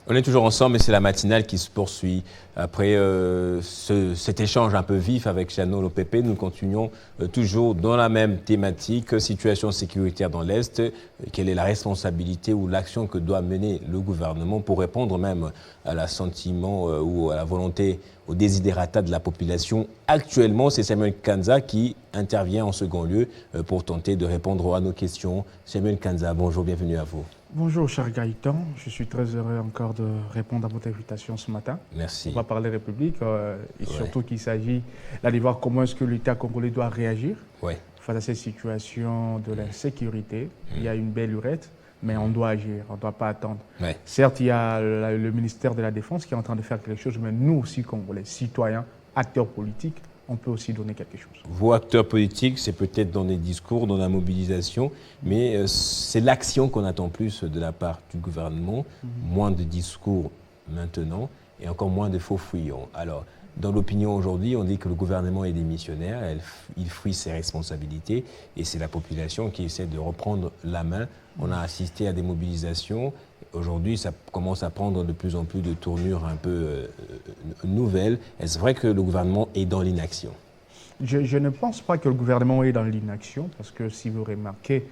On est toujours ensemble et c'est la matinale qui se poursuit. Après cet échange un peu vif avec Jeannot Lopepe, nous continuons toujours dans la même thématique, situation sécuritaire dans l'Est. Quelle est la responsabilité ou l'action que doit mener le gouvernement pour répondre même à l'assentiment ou à la volonté, au desiderata de la population actuellement? C'est Samuel Kanza qui intervient en second lieu pour tenter de répondre à nos questions. Samuel Kanza, bonjour, bienvenue à vous. Bonjour, cher Gaëtan. Je suis très heureux encore de répondre à votre invitation ce matin. Merci. On va parler République et surtout qu'il s'agit là de voir comment est-ce que l'État congolais doit réagir face à cette situation de l'insécurité. Il y a une belle urette, mais on doit agir, on ne doit pas attendre. Certes, il y a le ministère de la Défense qui est en train de faire quelque chose, mais nous aussi, Congolais, citoyens, acteurs politiques, on peut aussi donner quelque chose. Vos acteurs politiques, c'est peut-être dans des discours, dans la mobilisation, mais c'est l'action qu'on attend plus de la part du gouvernement. Moins de discours maintenant et encore moins de faux fuyants. Alors, dans l'opinion aujourd'hui, on dit que le gouvernement est démissionnaire, il fuit ses responsabilités et c'est la population qui essaie de reprendre la main. On a assisté à des mobilisations. Aujourd'hui, ça commence à prendre de plus en plus de tournures un peu nouvelles. Est-ce vrai que le gouvernement est dans l'inaction? Je ne pense pas que le gouvernement est dans l'inaction, parce que si vous remarquez,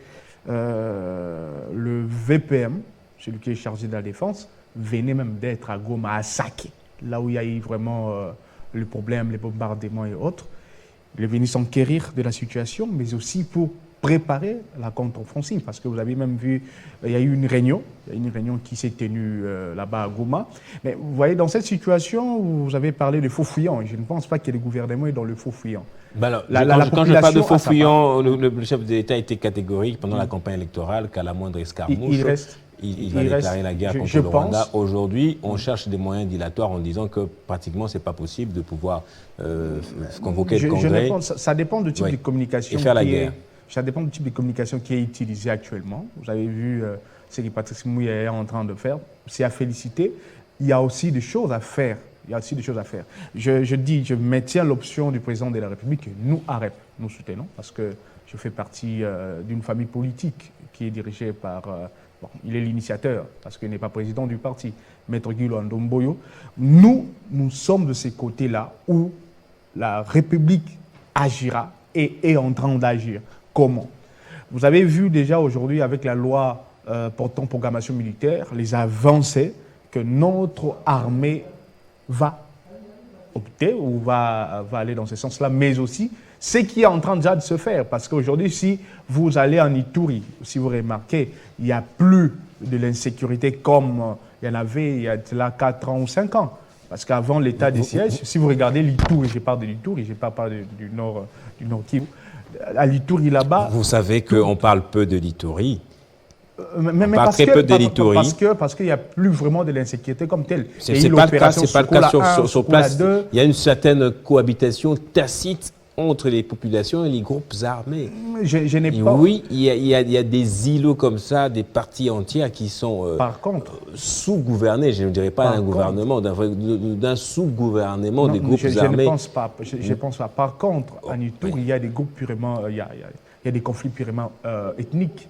le VPM, celui qui est chargé de la défense, venait même d'être à Goma, à Saké, là où il y a eu vraiment le problème, les bombardements et autres. Il est venu s'enquérir de la situation, mais aussi pour préparer la contre-offensive, parce que vous avez même vu, il y a eu une réunion qui s'est tenue là-bas à Goma. Mais vous voyez, dans cette situation, vous avez parlé de faux fuyants, et je ne pense pas que le gouvernement est dans le faux fuyant. Ben alors, quand je parle de faux fuyants, le chef de l'État était catégorique pendant la campagne électorale qu'à la moindre escarmouche, il va déclarer la guerre contre le Rwanda. Aujourd'hui, on cherche des moyens dilatoires en disant que pratiquement, ce n'est pas possible de pouvoir convoquer le Congrès. Ça dépend du type de communication. Et faire la guerre. Ça dépend du type de communication qui est utilisé actuellement. Vous avez vu ce que Patrice Mouya est en train de faire. C'est à féliciter. Il y a aussi des choses à faire. Je maintiens l'option du président de la République que nous, AREP, nous soutenons, parce que je fais partie d'une famille politique qui est dirigée par... il est l'initiateur, parce qu'il n'est pas président du parti, Maître Guilo Ndomboyo. Nous sommes de ces côtés-là où la République agira et est en train d'agir. Comment? Vous avez vu déjà aujourd'hui avec la loi portant programmation militaire, les avancées que notre armée va opter ou va aller dans ce sens-là, mais aussi ce qui est en train déjà de se faire. Parce qu'aujourd'hui, si vous allez en Ituri, si vous remarquez, il n'y a plus de l'insécurité comme il y en avait il y a là 4 ans ou 5 ans. Parce qu'avant l'état des sièges, si vous regardez l'Ituri, je parle de l'Ituri, je ne parle pas du Nord Kivu, à l'Ituri là-bas... Vous savez qu'on parle peu de l'Ituri. Mais on parle très peu de l'Ituri. Parce qu'il n'y a plus vraiment de l'insécurité comme telle. C'est pas le cas, sur place. Il y a une certaine cohabitation tacite entre les populations et les groupes armés. Je n'ai pas... Oui, il y a des îlots comme ça, des parties entières qui sont sous-gouvernés, je ne dirais pas d'un gouvernement, d'un sous-gouvernement des groupes armés. Je ne pense pas. Par contre, en Ituri, il y a des groupes purement... Il y a des conflits purement ethniques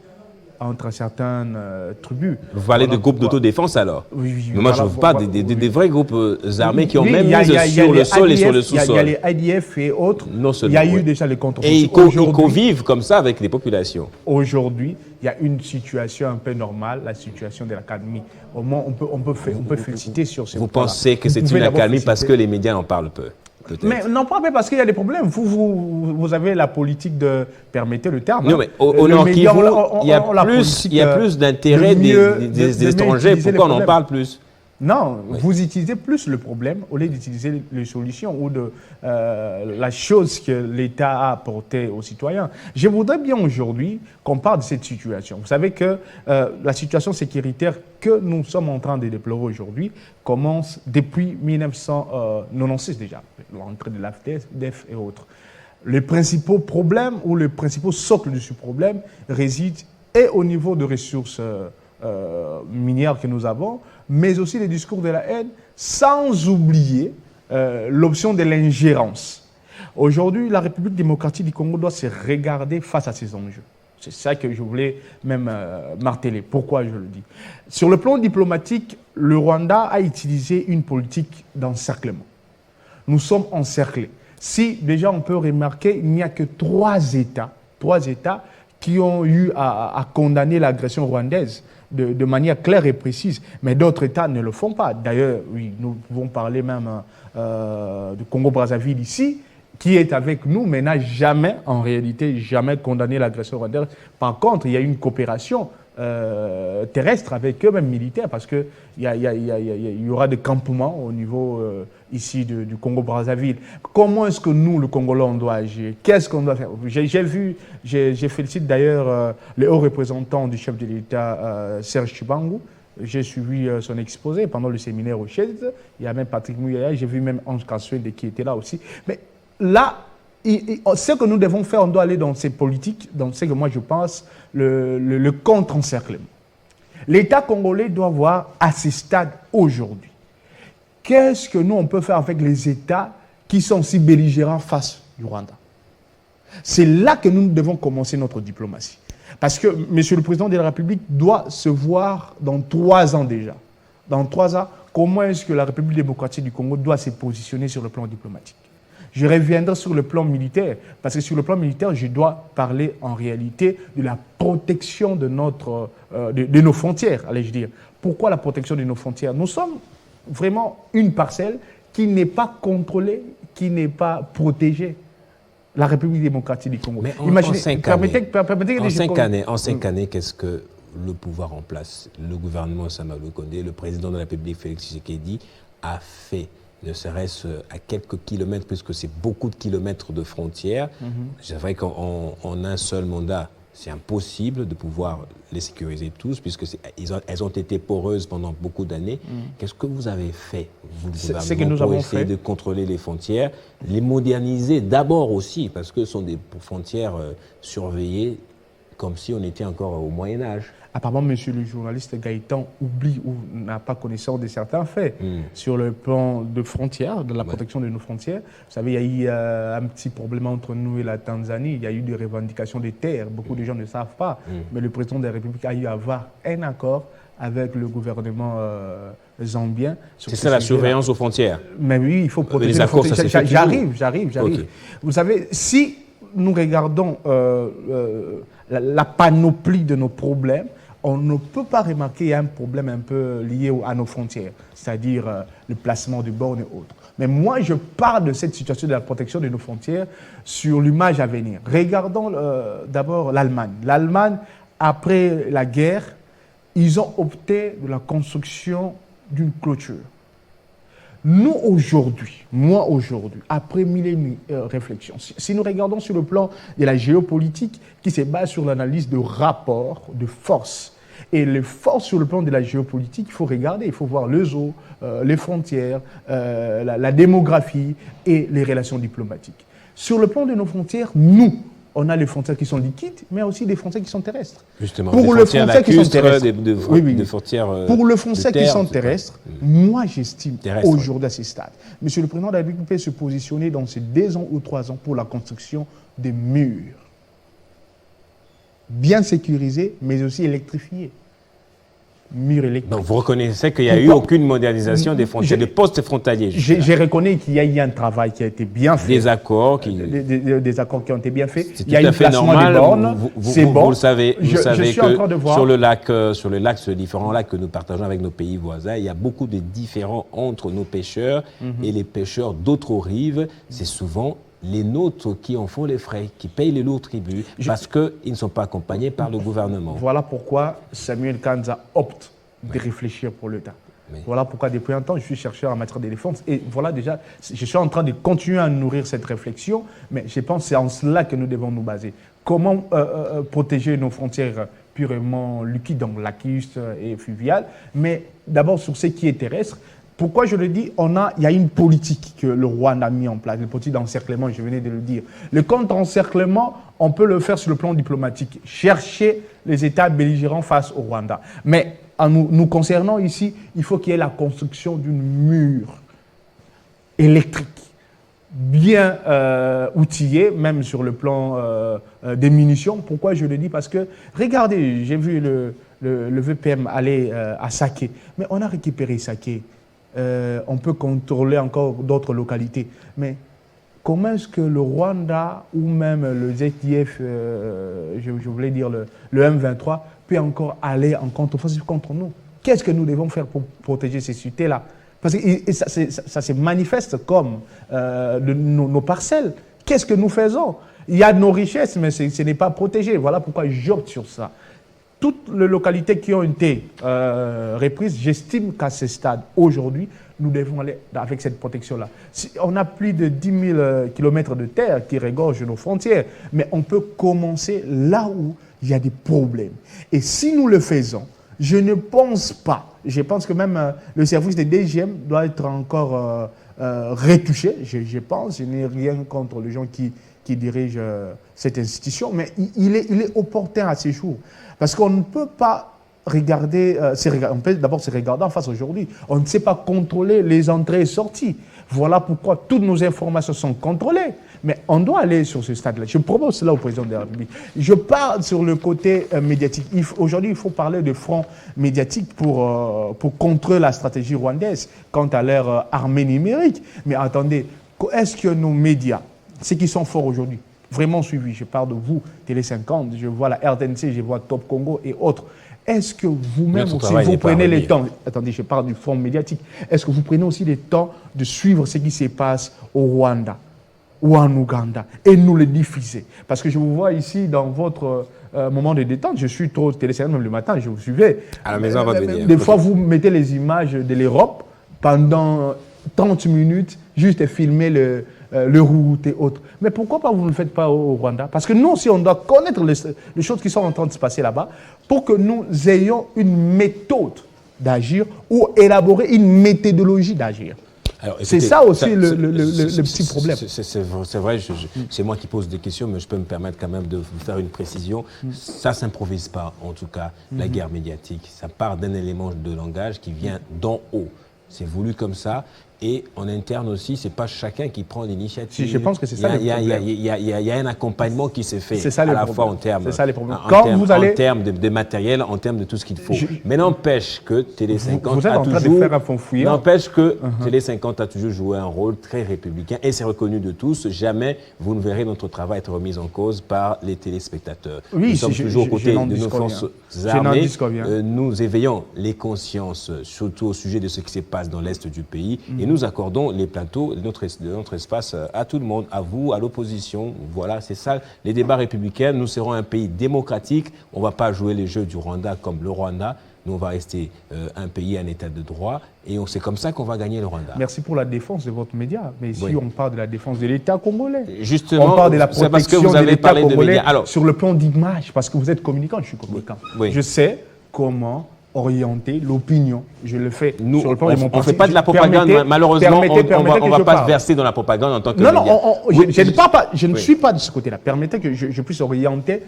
entre certaines tribus. Vous parlez de groupes d'autodéfense alors? Oui. Mais moi, je ne veux pas des vrais groupes armés qui ont même mis sur le sol et sur le sous-sol. Il y a les IDF et autres. Non seulement, il y a eu déjà les contre-offensives. Et ils convivent comme ça avec les populations. Aujourd'hui, il y a une situation un peu normale, la situation de l'accalmie. Au moins, on peut féliciter sur ce point. Vous pensez que c'est une accalmie parce que les médias en parlent peu? Mais non, pas parce qu'il y a des problèmes. Vous avez la politique de... Permettez le terme. Non, mais au Nord Kivu, il y a plus d'intérêt des étrangers. Pourquoi on en parle plus? Non, vous utilisez plus le problème au lieu d'utiliser les solutions ou de la chose que l'État a apportée aux citoyens. Je voudrais bien aujourd'hui qu'on parle de cette situation. Vous savez que la situation sécuritaire que nous sommes en train de déplorer aujourd'hui commence depuis 1996 déjà, l'entrée de l'AFDF et autres. Les principaux problèmes ou les principaux socles de ce problème résident et au niveau de ressources minières que nous avons, mais aussi les discours de la haine, sans oublier l'option de l'ingérence. Aujourd'hui, la République démocratique du Congo doit se regarder face à ces enjeux. C'est ça que je voulais même marteler. Pourquoi je le dis? Sur le plan diplomatique, le Rwanda a utilisé une politique d'encerclement. Nous sommes encerclés. Si déjà on peut remarquer, il n'y a que trois États qui ont eu à condamner l'agression rwandaise de manière claire et précise, mais d'autres États ne le font pas. D'ailleurs, oui, nous pouvons parler même du Congo-Brazzaville ici, qui est avec nous, mais n'a jamais, en réalité, jamais condamné l'agression rwandaise. Par contre, il y a une coopération terrestre avec eux, même militaire, parce qu'il y aura des campements au niveau ici du Congo-Brazzaville. Comment est-ce que nous, le Congolais, on doit agir? Qu'est-ce qu'on doit faire? J'ai félicité d'ailleurs le haut représentant du chef de l'État, Serge Tshibangu. J'ai suivi son exposé pendant le séminaire au Chaises. Il y a même Patrick Mouyaya, j'ai vu même Ange Kaswende qui était là aussi. Mais là, ce que nous devons faire, on doit aller dans ces politiques, dans ce que moi je pense, le contre-encerclement. L'État congolais doit voir à ce stade aujourd'hui, qu'est-ce que nous on peut faire avec les États qui sont si belligérants face du Rwanda? C'est là que nous devons commencer notre diplomatie. Parce que M. le Président de la République doit se voir dans 3 ans déjà. Dans 3 ans, comment est-ce que la République démocratique du Congo doit se positionner sur le plan diplomatique? Je reviendrai sur le plan militaire, parce que sur le plan militaire, je dois parler en réalité de la protection de nos frontières, allais-je dire. Pourquoi la protection de nos frontières? Nous sommes vraiment une parcelle qui n'est pas contrôlée, qui n'est pas protégée. La République démocratique du Congo. Mais imaginez, en 5 années, qu'est-ce que le pouvoir en place, le gouvernement Sama Lukonde, le président de la République Félix Tshisekedi a fait, ne serait-ce à quelques kilomètres, puisque c'est beaucoup de kilomètres de frontières. C'est vrai qu'en un seul mandat, c'est impossible de pouvoir les sécuriser tous, puisque elles ont été poreuses pendant beaucoup d'années. Qu'est-ce que vous avez fait, vous, le gouvernement, pour essayer de contrôler les frontières, les moderniser d'abord aussi, parce que ce sont des frontières surveillées comme si on était encore au Moyen-Âge? Apparemment, monsieur le journaliste Gaëtan oublie ou n'a pas connaissance de certains faits sur le plan de frontières, de la protection de nos frontières. Vous savez, il y a eu un petit problème entre nous et la Tanzanie. Il y a eu des revendications des terres. Beaucoup de gens ne savent pas. Mais le président de la République a eu à avoir un accord avec le gouvernement zambien. C'est ça la surveillance aux frontières? Mais oui, il faut protéger les accords. J'arrive. Okay. Vous savez, si nous regardons la panoplie de nos problèmes, on ne peut pas remarquer un problème un peu lié à nos frontières, c'est-à-dire le placement de bornes et autres. Mais moi, je parle de cette situation de la protection de nos frontières sur l'image à venir. Regardons d'abord l'Allemagne. L'Allemagne, après la guerre, ils ont opté de la construction d'une clôture. Nous, aujourd'hui, après mille et une réflexions, si nous regardons sur le plan de la géopolitique qui se base sur l'analyse de rapports, de forces, et les forces sur le plan de la géopolitique, il faut regarder, il faut voir les eaux, les frontières, la démographie et les relations diplomatiques. Sur le plan de nos frontières, nous, on a les frontières qui sont liquides, mais aussi des frontières qui sont terrestres. Justement, pour les frontières qui sont terrestres. Des frontières pour les frontières qui sont terrestres, moi j'estime aujourd'hui à ce stade, monsieur le président de la République peut se positionner dans ces 2 ans ou 3 ans pour la construction des murs. Bien sécurisés, mais aussi électrifiés. Murs électriques. Donc vous reconnaissez qu'il n'y a eu aucune modernisation des frontières, des postes frontaliers? Je reconnais qu'il y a eu un travail qui a été bien fait. Des accords qui ont été bien faits. Il y a eu un placement des bornes. C'est bon. Vous le savez, que sur le lac, sur les différents lacs que nous partageons avec nos pays voisins, il y a beaucoup de différends entre nos pêcheurs et les pêcheurs d'autres rives. C'est souvent les nôtres qui en font les frais, qui payent les lourds tributs, parce qu'ils ne sont pas accompagnés par le gouvernement. Voilà pourquoi Samuel Kanza opte de réfléchir pour l'État. Voilà pourquoi depuis un temps, je suis chercheur en matière de défense. Et voilà déjà, je suis en train de continuer à nourrir cette réflexion, mais je pense que c'est en cela que nous devons nous baser. Comment protéger nos frontières purement liquides, donc lacustres et fluviales, mais d'abord sur ce qui est terrestre. Pourquoi je le dis? Il y a une politique que le Rwanda a mis en place, une politique d'encerclement, je venais de le dire. Le contre-encerclement, on peut le faire sur le plan diplomatique, chercher les États belligérants face au Rwanda. Mais en nous concernant ici, il faut qu'il y ait la construction d'une mur électrique, bien outillé, même sur le plan des munitions. Pourquoi je le dis? Parce que, regardez, j'ai vu le VPM aller à Saké, mais on a récupéré Saké. On peut contrôler encore d'autres localités. Mais comment est-ce que le Rwanda ou même le ZIF, je voulais dire le M23, peut encore aller en contre-offensive contre nous? Qu'est-ce que nous devons faire pour protéger ces cités-là? Parce que ça se manifeste comme nos parcelles. Qu'est-ce que nous faisons? Il y a nos richesses, mais ce n'est pas protégé. Voilà pourquoi j'opte sur ça. Toutes les localités qui ont été reprises, j'estime qu'à ce stade, aujourd'hui, nous devons aller avec cette protection-là. On a plus de 10 000 kilomètres de terre qui regorgent nos frontières, mais on peut commencer là où il y a des problèmes. Et si nous le faisons, je ne pense pas, je pense que même le service des DGM doit être encore retouché, je pense, je n'ai rien contre les gens qui dirigent cette institution, mais il est opportun à ces jours. Parce qu'on ne peut pas regarder, on peut d'abord se regarder en face aujourd'hui. On ne sait pas contrôler les entrées et sorties. Voilà pourquoi toutes nos informations sont contrôlées. Mais on doit aller sur ce stade-là. Je propose cela au président de la République. Je parle sur le côté médiatique. Aujourd'hui, il faut parler de front médiatique pour contrer la stratégie rwandaise quant à leur armée numérique. Mais attendez, est-ce que nos médias, ceux qui sont forts aujourd'hui, vraiment suivis, je parle de vous, Télé 50, je vois la RTNC, je vois Top Congo et autres, est-ce que vous-même aussi, vous prenez le temps, attendez, je parle du front médiatique, est-ce que vous prenez aussi le temps de suivre ce qui se passe au Rwanda ou en Ouganda et nous le diffuser? Parce que je vous vois ici dans votre moment de détente, je suis trop Télé 50 même le matin, je vous suivais. À la maison, on va venir. Des fois, vous mettez les images de l'Europe pendant 30 minutes, juste filmer le route et autres. Mais pourquoi pas vous ne le faites pas au Rwanda? Parce que nous aussi, on doit connaître les choses qui sont en train de se passer là-bas pour que nous ayons une méthode d'agir ou élaborer une méthodologie d'agir. C'est ça aussi le petit problème. C'est vrai, c'est moi qui pose des questions, mais je peux me permettre quand même de vous faire une précision. Ça ne s'improvise pas, en tout cas, la guerre médiatique. Ça part d'un élément de langage qui vient d'en haut. C'est voulu comme ça. Et en interne aussi, ce n'est pas chacun qui prend l'initiative. Si, je pense que c'est ça le problème. Il y a un accompagnement qui s'est fait ça, à la fois en termes en termes de matériel, en termes de tout ce qu'il faut. Mais n'empêche que Télé 50 vous êtes en train de faire un fond fouillant. N'empêche que Télé 50 a toujours joué un rôle très républicain et c'est reconnu de tous. Jamais vous ne verrez notre travail être remis en cause par les téléspectateurs. Oui, nous sommes toujours aux côtés de nos forces armées. Nous éveillons les consciences, surtout au sujet de ce qui se passe dans l'Est du pays. Et nous accordons les plateaux, notre espace à tout le monde, à vous, à l'opposition. Voilà, c'est ça. Les débats républicains, nous serons un pays démocratique. On ne va pas jouer les jeux du Rwanda comme le Rwanda. Nous, on va rester un pays, un état de droit. Et c'est comme ça qu'on va gagner le Rwanda. Merci pour la défense de votre média. Mais ici, on parle de la défense de l'État congolais. Justement, on parle de la protection parce que vous avez de l'État congolais Alors, sur le plan d'image. Parce que vous êtes communicant, je suis communicant. Oui. Je sais comment orienter l'opinion. Je le fais nous, sur le plan de mon on ne fait pas de la propagande. Malheureusement, on ne va pas se verser dans la propagande en tant que média. Je ne suis pas de ce côté-là. Permettez que je puisse orienter,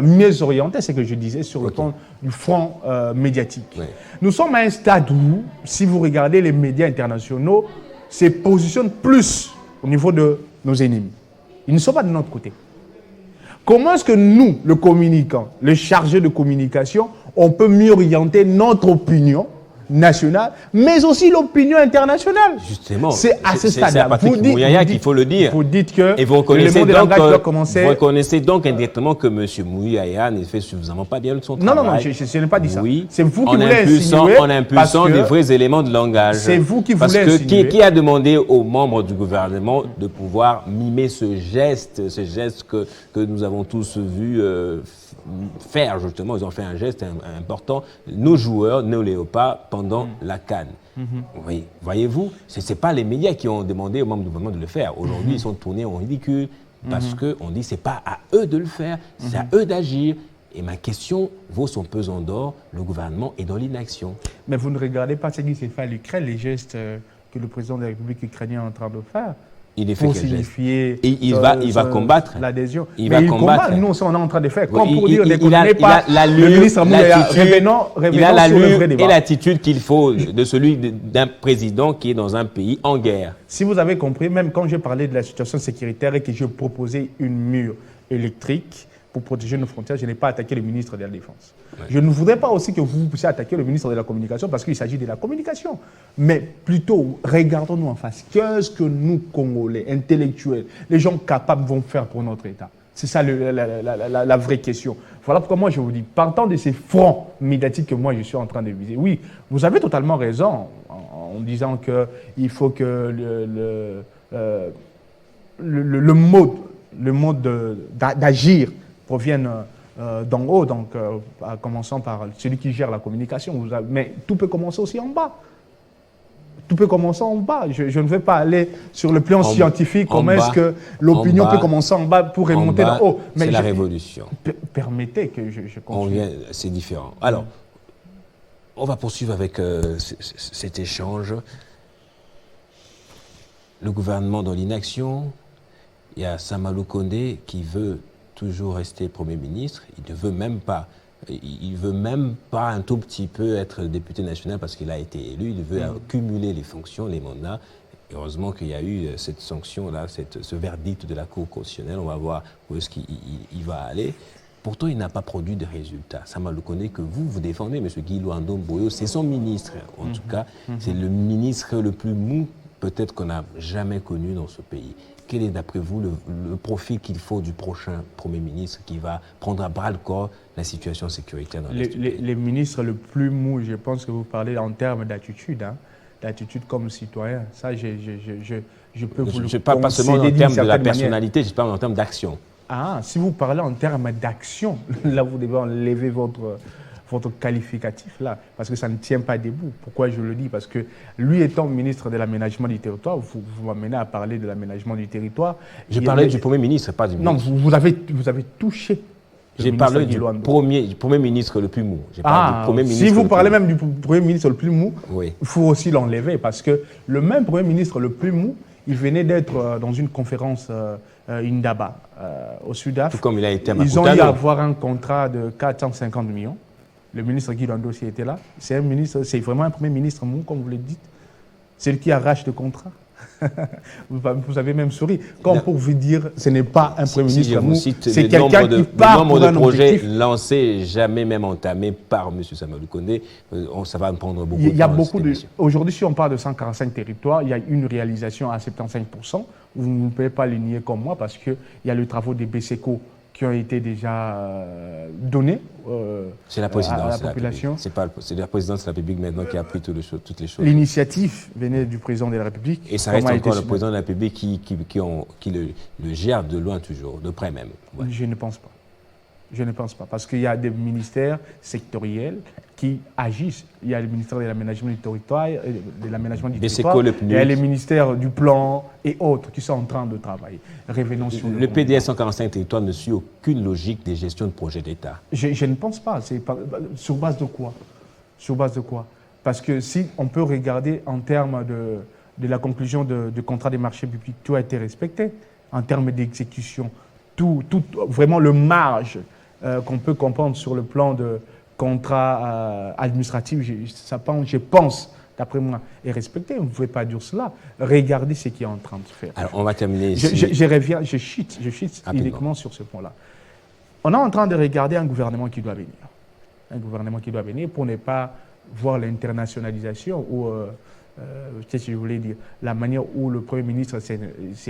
mieux orienter ce que je disais sur le plan du front médiatique. Oui. Nous sommes à un stade où, si vous regardez les médias internationaux, se positionnent plus au niveau de nos ennemis. Ils ne sont pas de notre côté. Comment est-ce que nous, le communicant, le chargé de communication, on peut mieux orienter notre opinion nationale, mais aussi l'opinion internationale? Justement, c'est à ce stade-là. C'est à Patrick Mouyaya qu'il faut le dire. Vous dites que et vous reconnaissez, vous reconnaissez donc indirectement que M. Mouyaya ne fait suffisamment pas bien son travail. Non, je n'ai pas dit ça. Oui, c'est vous qui voulez insinuer. En impulsant des vrais éléments de langage. C'est vous qui voulez insinuer. Qui a demandé aux membres du gouvernement de pouvoir mimer ce geste que nous avons tous vu faire, justement. Ils ont fait un geste important. Nos joueurs, nos léopards, pendant la CAN. Oui, voyez-vous, ce n'est pas les médias qui ont demandé aux membres du gouvernement de le faire. Aujourd'hui, ils sont tournés en ridicule parce qu'on dit que ce n'est pas à eux de le faire, c'est à eux d'agir. Et ma question vaut son pesant d'or, le gouvernement est dans l'inaction. Mais vous ne regardez pas ce qui s'est fait à l'Ukraine, les gestes que le président de la République ukrainienne est en train de faire. Il est fait pour quel geste? signifier Il va combattre. L'adhésion. Il va combattre. Nous, on est en train de faire. Oui, Comme pour dire, il a le ministre Mouya, revenons il a sur le vrai débat. et l'attitude qu'il faut de celui d'un président qui est dans un pays en guerre. Si vous avez compris, même quand j'ai parlé de la situation sécuritaire et que je proposais une mur électrique pour protéger nos frontières, je n'ai pas attaqué le ministre de la Défense. Ouais. Je ne voudrais pas aussi que vous puissiez attaquer le ministre de la Communication parce qu'il s'agit de la communication. Mais plutôt, regardons-nous en face. Qu'est-ce que nous, Congolais, intellectuels, les gens capables vont faire pour notre État? C'est ça la vraie question. Voilà pourquoi moi je vous dis, partant de ces fronts médiatiques que moi je suis en train de viser, oui, vous avez totalement raison en disant qu'il faut que le mode d'agir proviennent d'en haut, donc en commençant par celui qui gère la communication. Mais tout peut commencer aussi en bas. Tout peut commencer en bas. Je ne vais pas aller sur le plan scientifique, comment est-ce que l'opinion peut commencer en bas pour remonter en haut. C'est la révolution. Permettez que je continue. C'est différent. Alors, on va poursuivre avec cet échange. Le gouvernement dans l'inaction, il y a Samalou Kondé qui veut toujours rester Premier ministre. Il ne veut même pas. Il veut même pas un tout petit peu être député national parce qu'il a été élu. Il veut cumuler les fonctions, les mandats. Heureusement qu'il y a eu cette sanction-là, ce verdict de la Cour constitutionnelle. On va voir où est-ce qu'il va aller. Pourtant, il n'a pas produit de résultats. Samalou Kondé que vous défendez, M. Guy Luando Mboyo, c'est son ministre. En tout cas, c'est le ministre le plus mou peut-être qu'on n'a jamais connu dans ce pays. Quel est, d'après vous, le profil qu'il faut du prochain Premier ministre qui va prendre à bras-le-corps la situation sécuritaire dans l'Est du pays? Les ministres le plus mou, je pense que vous parlez en termes d'attitude, hein, d'attitude comme citoyen. Ça, je peux vous le concéder. Je ne parle pas seulement en termes de la personnalité, je parle en termes d'action. Ah, si vous parlez en termes d'action, là, vous devez enlever votre qualificatif là, parce que ça ne tient pas debout. Pourquoi je le dis? Parce que lui étant ministre de l'aménagement du territoire, vous m'amenez à parler de l'aménagement du territoire. Je parlais du Premier ministre, pas du ministre. Non, vous avez touché. J'ai parlé du premier ministre le plus mou. Si vous parlez même du Premier ministre le plus mou, oui. Il faut aussi l'enlever parce que le même Premier ministre le plus mou, il venait d'être dans une conférence Indaba au Sud-Af. Tout comme il a été à Ils ont eu à avoir un contrat de 450 millions. Le ministre Guy Luando aussi était là. C'est vraiment un Premier ministre mou, comme vous le dites. C'est lui qui arrache le contrat. Vous avez même souri. Comme pour vous dire, ce n'est pas un Premier ministre mou, c'est quelqu'un qui part pour un objectif. Le nombre de projets lancés, jamais même entamés par M. Samalou Kondé, ça va me prendre beaucoup de temps. Il y a beaucoup de... Aujourd'hui, si on parle de 145 territoires, il y a une réalisation à 75%. Vous ne pouvez pas le nier comme moi parce qu'il y a le travaux des BCECO qui ont été déjà donnés c'est la présidence à la population. C'est la présidence de la République maintenant qui a pris toutes les choses. L'initiative venait du président de la République. Et ça reste encore le président de la République qui le gère de loin toujours, de près même. Ouais. Je ne pense pas. Je ne pense pas. Parce qu'il y a des ministères sectoriels qui agissent. Il y a le ministère de l'aménagement du territoire, il y a les ministères du plan et autres qui sont en train de travailler. Revenons sur le PDS 145 territoires ne suit aucune logique de gestion de projet d'État. Je ne pense pas. Sur base de quoi? Sur base de quoi? Parce que si on peut regarder en termes de la conclusion de contrat des marchés publics, tout a été respecté. En termes d'exécution, tout, vraiment le marge qu'on peut comprendre sur le plan de contrat administratif, je pense, d'après moi, est respecté. Vous ne pouvez pas dire cela. Regardez ce qui est en train de faire. Alors, on va terminer ici. Je chute uniquement sur ce point-là. On est en train de regarder un gouvernement qui doit venir. Un gouvernement qui doit venir pour ne pas voir l'internationalisation ou, qu'est-ce que je voulais dire, la manière où le Premier ministre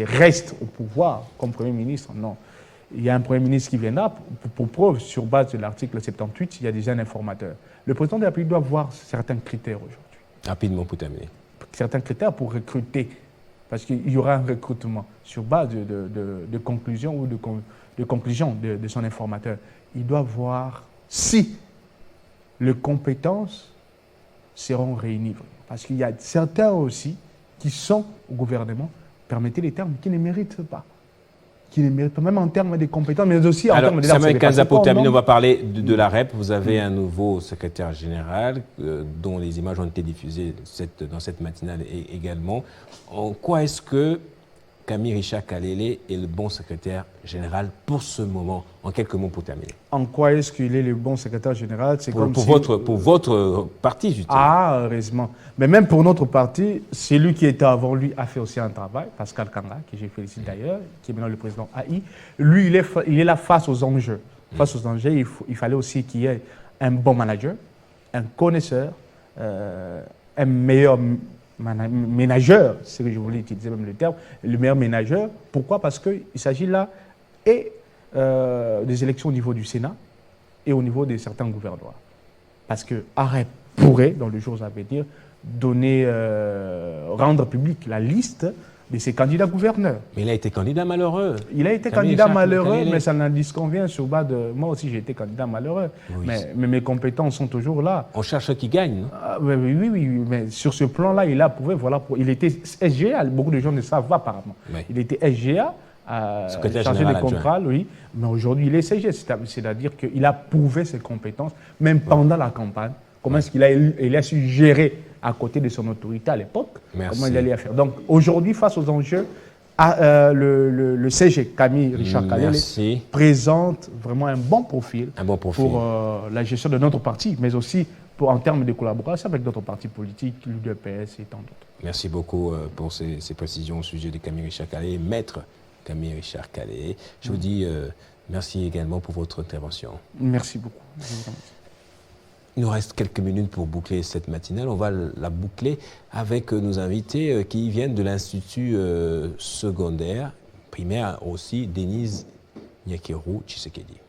reste au pouvoir comme Premier ministre. Non. Il y a un Premier ministre qui viendra, pour preuve, sur base de l'article 78, il y a déjà un informateur. Le président de la République doit voir certains critères aujourd'hui. Rapidement pour terminer. Certains critères pour recruter, parce qu'il y aura un recrutement sur base de conclusion ou de conclusion de son informateur. Il doit voir si les compétences seront réunies. Parce qu'il y a certains aussi qui sont au gouvernement, permettez les termes, qui ne méritent pas. qui ne méritent pas, même en termes de compétences, mais aussi en Alors, termes de... Samuel Kanza, pour terminer, on va parler de la REP. Vous avez un nouveau secrétaire général dont les images ont été diffusées dans cette matinale également. En quoi est-ce que Camille Richard Kalele est le bon secrétaire général pour ce moment? En quelques mots pour terminer. En quoi est-ce qu'il est le bon secrétaire général? C'est comme pour votre parti, justement. Ah, heureusement. Mais même pour notre parti, celui qui était avant lui a fait aussi un travail, Pascal Kanga, que je félicite d'ailleurs, qui est maintenant le président AI. Lui, il est là face aux enjeux. Face aux enjeux, il fallait aussi qu'il y ait un bon manager, un connaisseur, un meilleur ménageur, c'est ce que je voulais utiliser même le terme, le meilleur ménageur. Pourquoi? Parce qu'il s'agit là des élections au niveau du Sénat et au niveau de certains gouvernements. Parce que AREP pourrait, dans les jours à venir, rendre public la liste de ses candidats gouverneurs. Mais il a été candidat malheureux. Il a été candidat malheureux, mais ça n'en disconvient sur bas de... Moi aussi, j'ai été candidat malheureux. Oui. Mais mes compétences sont toujours là. On cherche qui gagne, non? Oui, mais sur ce plan-là, il a prouvé, voilà, il était SGA, beaucoup de gens ne savent pas apparemment. Oui. Il était SGA, chargé de contrat, oui, mais aujourd'hui, il est SG, c'est-à-dire qu'il a prouvé ses compétences, même pendant la campagne. Comment est-ce qu'il a su gérer à côté de son autorité à l'époque? Comment il allait faire? Donc aujourd'hui, face aux enjeux, le CG, Camille Richard Kalele, présente vraiment un bon profil, pour la gestion de notre parti, mais aussi en termes de collaboration avec d'autres partis politiques, l'UDPS et tant d'autres. Merci beaucoup pour ces précisions au sujet de Camille Richard Kalele, maître Camille Richard Kalele. Je vous dis merci également pour votre intervention. Merci beaucoup. Il nous reste quelques minutes pour boucler cette matinale. On va la boucler avec nos invités qui viennent de l'Institut secondaire, primaire aussi, Denise Nyakeru Tshisekedi.